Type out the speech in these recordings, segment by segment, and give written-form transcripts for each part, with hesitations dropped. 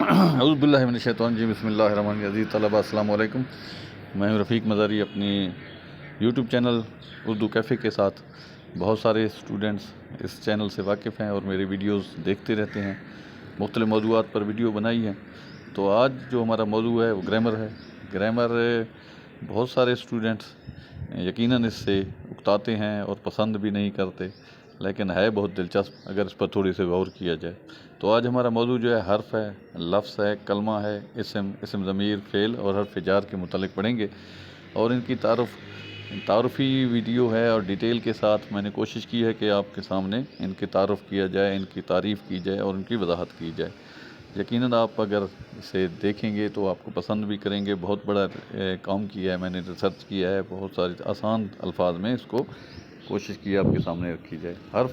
اعوذ باللہ من الشیطان الرجیم، بسم اللہ الرحمن الرحیم۔ طلبہ السلام علیکم، میں ہوں رفیق مزاری اپنی یوٹیوب چینل اردو کیفے کے ساتھ۔ بہت سارے اسٹوڈنٹس اس چینل سے واقف ہیں اور میری ویڈیوز دیکھتے رہتے ہیں، مختلف موضوعات پر ویڈیو بنائی ہیں۔ تو آج جو ہمارا موضوع ہے وہ گرامر ہے۔ گرامر بہت سارے اسٹوڈنٹس یقیناً اس سے اکتاتے ہیں اور پسند بھی نہیں کرتے، لیکن ہے بہت دلچسپ اگر اس پر تھوڑی سی غور کیا جائے۔ تو آج ہمارا موضوع جو ہے حرف ہے، لفظ ہے، کلمہ ہے، اسم ضمیر، فعل اور حرف جار کے متعلق پڑھیں گے، اور ان کی تعارفی ویڈیو ہے اور ڈیٹیل کے ساتھ میں نے کوشش کی ہے کہ آپ کے سامنے ان کے تعارف کیا جائے، ان کی تعریف کی جائے اور ان کی وضاحت کی جائے۔ یقیناً آپ اگر اسے دیکھیں گے تو آپ کو پسند بھی کریں گے۔ بہت بڑا کام کیا ہے میں نے، ریسرچ کیا ہے، بہت سارے آسان الفاظ میں اس کو کوشش کی آپ کے سامنے رکھی جائے۔ حرف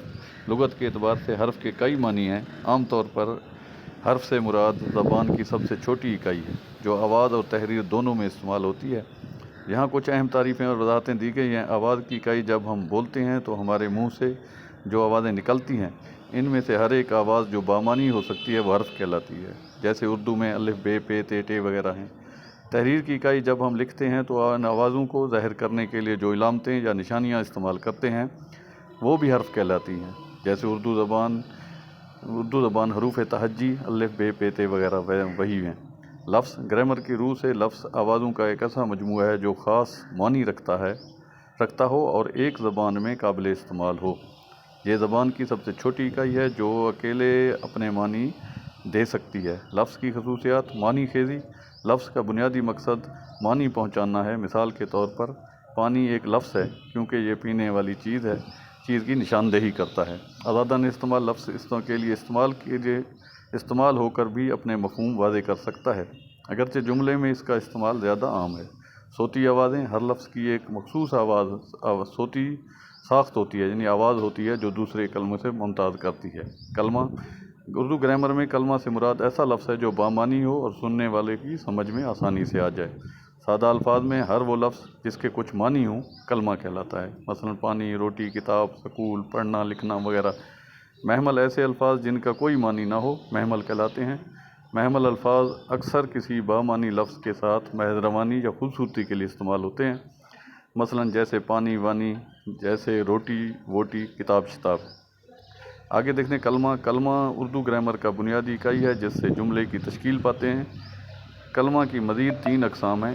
لغت کے اعتبار سے حرف کے کئی معنی ہیں۔ عام طور پر حرف سے مراد زبان کی سب سے چھوٹی اکائی ہے جو آواز اور تحریر دونوں میں استعمال ہوتی ہے۔ یہاں کچھ اہم تعریفیں اور وضاحتیں دی گئی ہیں۔ آواز کی اکائی جب ہم بولتے ہیں تو ہمارے منہ سے جو آوازیں نکلتی ہیں، ان میں سے ہر ایک آواز جو بامعنی ہو سکتی ہے وہ حرف کہلاتی ہے، جیسے اردو میں الف، بے، پے، تے، ٹے وغیرہ ہیں۔ تحریر کی اکائی جب ہم لکھتے ہیں تو ان آوازوں کو ظاہر کرنے کے لیے جو علامتیں یا نشانیاں استعمال کرتے ہیں وہ بھی حرف کہلاتی ہیں، جیسے اردو زبان حروف تہجی الف، بے، پے، تے وغیرہ وہی ہیں۔ لفظ گرامر کی روح سے لفظ آوازوں کا ایک ایسا مجموعہ ہے جو خاص معنی رکھتا ہو اور ایک زبان میں قابل استعمال ہو۔ یہ زبان کی سب سے چھوٹی اکائی ہے جو اکیلے اپنے معنی دے سکتی ہے۔ لفظ کی خصوصیات: معنی خیزی: لفظ کا بنیادی مقصد معنی پہنچانا ہے۔ مثال کے طور پر پانی ایک لفظ ہے کیونکہ یہ پینے والی چیز کی نشاندہی کرتا ہے۔ آزادانہ استعمال: لفظ کے لیے استعمال ہو کر بھی اپنے مفہوم واضح کر سکتا ہے، اگرچہ جملے میں اس کا استعمال زیادہ عام ہے۔ صوتی آوازیں: ہر لفظ کی ایک مخصوص صوتی ساخت ہوتی ہے، یعنی آواز ہوتی ہے جو دوسرے کلموں سے ممتاز کرتی ہے۔ کلمہ: اردو گرامر میں کلمہ سے مراد ایسا لفظ ہے جو بامعنی ہو اور سننے والے کی سمجھ میں آسانی سے آ جائے۔ سادہ الفاظ میں ہر وہ لفظ جس کے کچھ معنی ہوں کلمہ کہلاتا ہے، مثلا پانی، روٹی، کتاب، سکول، پڑھنا، لکھنا وغیرہ۔ محمل: ایسے الفاظ جن کا کوئی معنی نہ ہو محمل کہلاتے ہیں۔ محمل الفاظ اکثر کسی بامعنی لفظ کے ساتھ محض روانی یا خوبصورتی کے لیے استعمال ہوتے ہیں، مثلا جیسے پانی، وانی، جیسے روٹی، ووٹی، کتاب، شتاب۔ آگے دیکھتے ہیں کلمہ۔ کلمہ اردو گرامر کا بنیادی اکائی ہے جس سے جملے کی تشکیل پاتے ہیں۔ کلمہ کی مزید 3 اقسام ہیں۔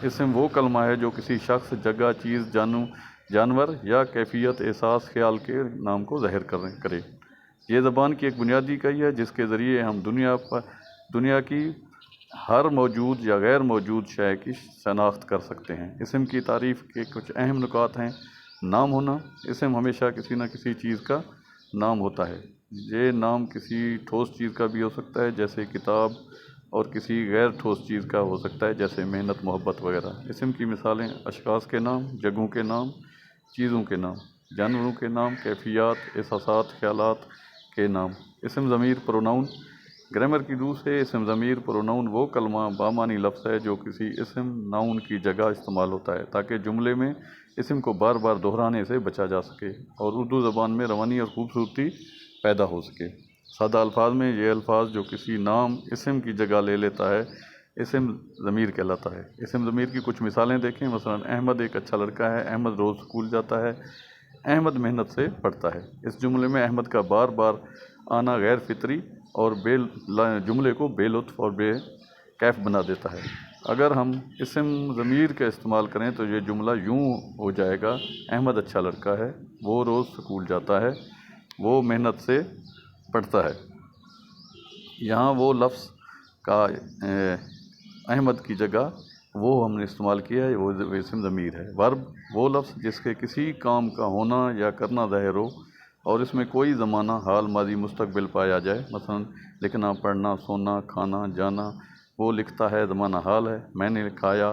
اسم وہ کلمہ ہے جو کسی شخص، جگہ، چیز، جانور یا کیفیت، احساس، خیال کے نام کو ظاہر کرے۔ یہ زبان کی ایک بنیادی اکائی ہے جس کے ذریعے ہم دنیا کی ہر موجود یا غیر موجود شے کی شناخت کر سکتے ہیں۔ اسم کی تعریف کے کچھ اہم نکات ہیں۔ نام ہونا: اسم ہمیشہ کسی نہ کسی چیز کا نام ہوتا ہے۔ یہ نام کسی ٹھوس چیز کا بھی ہو سکتا ہے جیسے کتاب، اور کسی غیر ٹھوس چیز کا ہو سکتا ہے جیسے محنت، محبت وغیرہ۔ اسم کی مثالیں: اشخاص کے نام، جگہوں کے نام، چیزوں کے نام، جانوروں کے نام، کیفیات، احساسات، خیالات کے نام۔ اسم ضمیر پروناؤن: گرامر کی روح سے اسم ضمیر پروناؤن وہ کلمہ بامعنی لفظ ہے جو کسی اسم ناؤن کی جگہ استعمال ہوتا ہے تاکہ جملے میں اسم کو بار بار دہرانے سے بچا جا سکے اور اردو زبان میں روانی اور خوبصورتی پیدا ہو سکے۔ سادہ الفاظ میں یہ الفاظ جو کسی نام اسم کی جگہ لے لیتا ہے اسم ضمیر کہلاتا ہے۔ اسم ضمیر کی کچھ مثالیں دیکھیں، مثلا احمد ایک اچھا لڑکا ہے، احمد روز اسکول جاتا ہے، احمد محنت سے پڑھتا ہے۔ اس جملے میں احمد کا بار بار آنا غیر فطری اور جملے کو بے لطف اور بے کیف بنا دیتا ہے۔ اگر ہم اسم ضمیر کا استعمال کریں تو یہ جملہ یوں ہو جائے گا: احمد اچھا لڑکا ہے، وہ روز اسکول جاتا ہے، وہ محنت سے پڑھتا ہے۔ یہاں وہ لفظ کا احمد کی جگہ وہ ہم نے استعمال کیا ہے، وہ اسم ضمیر ہے۔ ورب: وہ لفظ جس کے کسی کام کا ہونا یا کرنا ظاہر ہو اور اس میں کوئی زمانہ، حال، ماضی، مستقبل پایا جائے، مثلا لکھنا، پڑھنا، سونا، کھانا، جانا۔ وہ لکھتا ہے زمانہ حال ہے، میں نے کھایا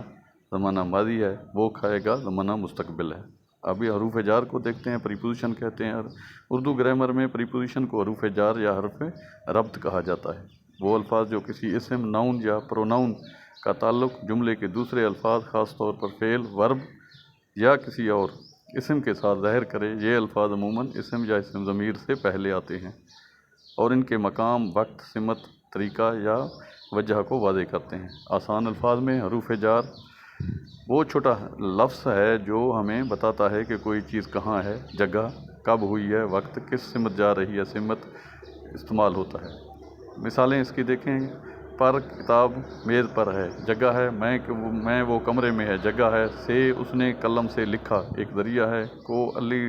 زمانہ ماضی ہے، وہ کھائے گا زمانہ مستقبل ہے۔ ابھی حروف جار کو دیکھتے ہیں۔ پریپوزیشن کہتے ہیں اردو گرامر میں پریپوزیشن کو حروف جار یا حرف ربط کہا جاتا ہے۔ وہ الفاظ جو کسی اسم، ناؤن یا پروناؤن کا تعلق جملے کے دوسرے الفاظ، خاص طور پر فعل، ورب یا کسی اور اسم کے ساتھ ظاہر کرے۔ یہ الفاظ عموماً اسم یا اسم ضمیر سے پہلے آتے ہیں اور ان کے مقام، وقت، سمت طریقہ یا وجہ کو واضح کرتے ہیں۔ آسان الفاظ میں حروف جار وہ چھوٹا لفظ ہے جو ہمیں بتاتا ہے کہ کوئی چیز کہاں ہے، جگہ کب ہوئی ہے، وقت کس سمت جا رہی ہے، سمت استعمال ہوتا ہے۔ مثالیں اس کی دیکھیں، پر کتاب میز پر ہے، جگہ ہے، میں وہ کمرے میں ہے، جگہ ہے، سے اس نے قلم سے لکھا، ایک ذریعہ ہے، کو علی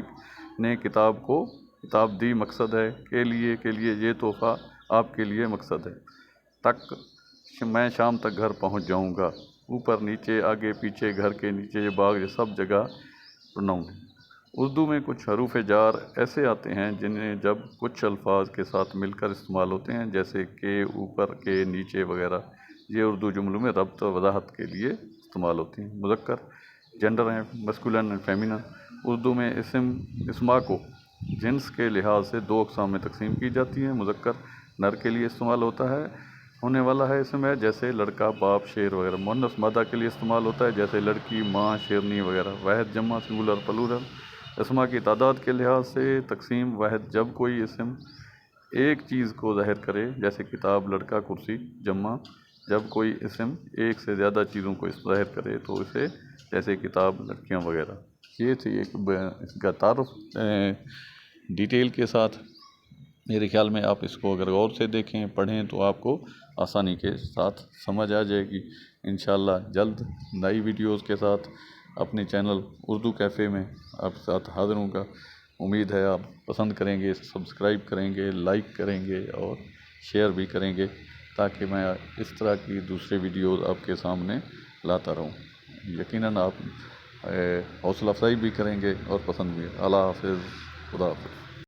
نے کتاب دی، مقصد ہے، کے لیے یہ تحفہ آپ کے لیے مقصد ہے، تک میں شام تک گھر پہنچ جاؤں گا، اوپر نیچے آگے پیچھے گھر کے نیچے یہ باغ، یہ سب جگہ پروناؤن ہے۔ اردو میں کچھ حروف جار ایسے آتے ہیں جنہیں جب کچھ الفاظ کے ساتھ مل کر استعمال ہوتے ہیں، جیسے کہ، اوپر کے، نیچے وغیرہ، یہ اردو جملوں میں ربط و وضاحت کے لیے استعمال ہوتی ہیں۔ مذکر جینڈر ہیں، مسکولن اینڈ فیمینن۔ اردو میں اسما کو جنس کے لحاظ سے دو اقسام میں تقسیم کی جاتی ہیں۔ مذکر نر کے لیے استعمال ہونے والا ہے اسم ہے، جیسے لڑکا، باپ، شیر وغیرہ۔ مؤنث مادہ کے لیے استعمال ہوتا ہے، جیسے لڑکی، ماں، شیرنی وغیرہ۔ واحد جمع، سنگولر، پلورل۔ اسما کی تعداد کے لحاظ سے تقسیم: واحد جب کوئی اسم ایک چیز کو ظاہر کرے، جیسے کتاب، لڑکا، کرسی۔ جمع جب کوئی اسم ایک سے زیادہ چیزوں کو ظاہر کرے تو اسے، جیسے کتاب، لڑکیاں وغیرہ۔ یہ تھی ایک اس کا تعارف ڈیٹیل کے ساتھ۔ میرے خیال میں آپ اس کو اگر غور سے دیکھیں، پڑھیں تو آپ کو آسانی کے ساتھ سمجھ آ جائے گی۔ انشاءاللہ جلد نئی ویڈیوز کے ساتھ اپنے چینل اردو کیفے میں آپ کے ساتھ حاضر ہوں گا۔ امید ہے آپ پسند کریں گے، سبسکرائب کریں گے، لائک کریں گے اور شیئر بھی کریں گے، تاکہ میں اس طرح کی دوسرے ویڈیوز آپ کے سامنے لاتا رہوں۔ یقیناً آپ حوصلہ افزائی بھی کریں گے اور پسند بھی۔ اللہ حافظ، خدا حافظ۔